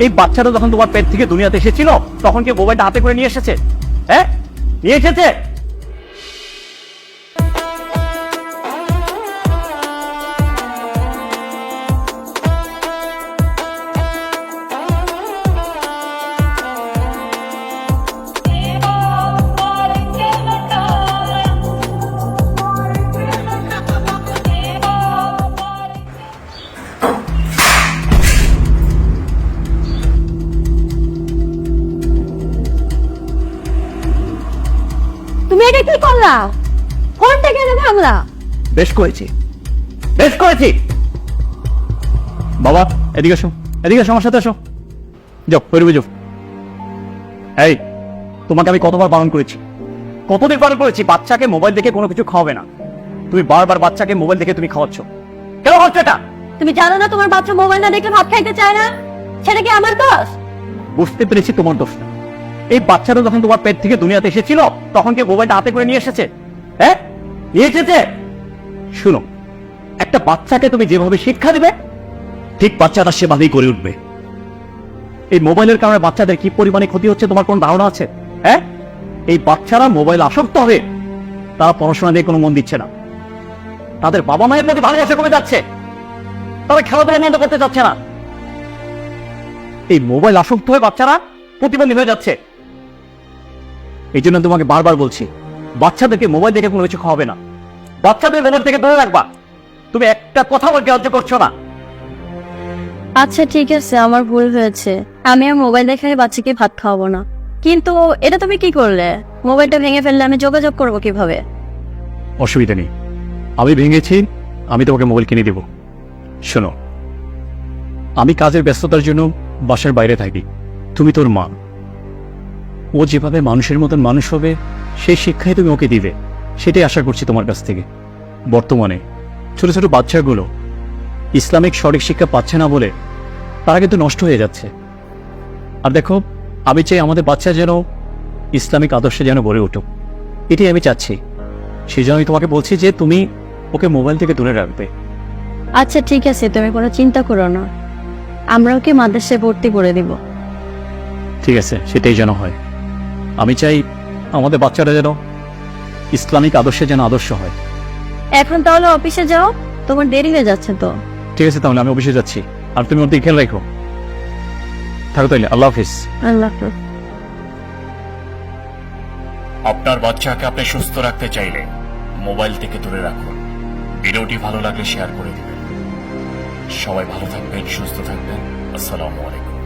এই বাচ্চাটা যখন তোমার পেট থেকে দুনিয়াতে এসেছিল তখন কি মোবাইলটা হাতে করে নিয়ে এসেছে? হ্যাঁ, নিয়ে এসেছে? তুমি এটা কি করলা? ফোনটা কেন ভাঙলা? বেশ করেছি, বেশ করেছি। বাবা এদিকে এসো, এদিকে এসো, আমার সাথে এসো। যাও বেরোবে, যাও। এই, তোমাকে আমি কতবার বারণ করেছি, কতদিন বারণ করেছি বাচ্চাকে মোবাইল দেখে কোনো কিছু খাওয়াবে না। তুমি বারবার বাচ্চাকে মোবাইল দেখে তুমি খাওয়াচ্ছ। কেন হচ্ছে এটা? তুমি জানো না তোমার বাচ্চা মোবাইল না দেখলে ভাত খাইতে চায় না? সেটা কি আমার দোষ? বুঝতে পেরেছি তোমার দোষ না। এই বাচ্চাটা যখন তোমার পেট থেকে দুনিয়াতে এসেছিল তখন কি মোবাইলটা হাতে করে নিয়ে এসেছে? হ্যাঁ, নিয়ে এসেছে। শুনো, একটা বাচ্চাকে তুমি যেভাবে শিক্ষা দিবে ঠিক বাচ্চাটা সেভাবেই করে উঠবে। এই মোবাইলের কারণে বাচ্চাদের কি পরিমাণে ক্ষতি হচ্ছে তোমার কোন ধারণা আছে? হ্যাঁ, এই বাচ্চারা মোবাইল আসক্ত হবে, তারা পড়াশোনা দিয়ে কোনো মন দিচ্ছে না, তাদের বাবা মায়ের প্রতি ভালোবাসা কমে যাচ্ছে, তারা খেলাধুলা বন্ধ করতে চাচ্ছে না। এই মোবাইল আসক্ত হয়ে বাচ্চারা প্রতিবন্ধী হয়ে যাচ্ছে। এই জন্য তোমাকে বারবার বলছি, বাচ্চাদেরকে মোবাইল দেখে কোনো কিছু খাওয়াবে না, বাচ্চাদের মোবাইল থেকে দূরে রাখবা। তুমি একটা কথা বলতে গ্রাহ্য করছো না। আচ্ছা ঠিক আছে, আমার ভুল হয়েছে। আমি আর মোবাইল দেখে বাচ্চাকে ভাত খাওয়াবো না। কিন্তু এটা তুমি কি করলে? মোবাইলটা ভেঙে ফেললে আমি যোগাযোগ করবো কিভাবে? অসুবিধা নেই, আমি ভেঙেছি, আমি তোমাকে মোবাইল কিনে দেব। শোনো, আমি কাজের ব্যস্ততার জন্য বাসার বাইরে থাকি, তুমি তোর মা, ও যেভাবে মানুষের মতন মানুষ হবে সেই শিক্ষাই তুমি ওকে দিবে, সেটাই আশা করছি তোমার কাছ থেকে। বর্তমানে ছোট ছোট বাচ্চাগুলো ইসলামিক সঠিক শিক্ষা পাচ্ছে না বলে তারা কিন্তু নষ্ট হয়ে যাচ্ছে। আর দেখো, আমি চাই আমাদের বাচ্চা যেন ইসলামিক আদর্শে যেন গড়ে উঠুক, এটাই আমি চাচ্ছি। সেই জন্য আমি তোমাকে বলছি যে তুমি ওকে মোবাইল থেকে দূরে রাখবে। আচ্ছা ঠিক আছে, তুমি কোনো চিন্তা করো না, আমরা ওকে মাদ্রাসায় ভর্তি করে দিব। ঠিক আছে, সেটাই যেন হয়। আমি চাই আমাদের বাচ্চারা যেন ইসলামিক আদর্শে যেন আদর্শ হয়। এখন তাহলে অফিসে যাও, তোমার দেরি হয়ে যাচ্ছে তো। ঠিক আছে, তাহলে আমি অফিসে যাচ্ছি, আর তুমি ওর দিকে খেয়াল রাখো। থাকো তাইলে, আল্লাহ হাফিজ। আল্লাহ হাফেজ। আপনার বাচ্চাকে আপনি সুস্থ রাখতে চাইলে মোবাইল থেকে দূরে রাখুন। ভিডিওটি ভালো লাগলে শেয়ার করে দিবেন। সবাই ভালো থাকবেন, সুস্থ থাকবেন। আসসালামু আলাইকুম।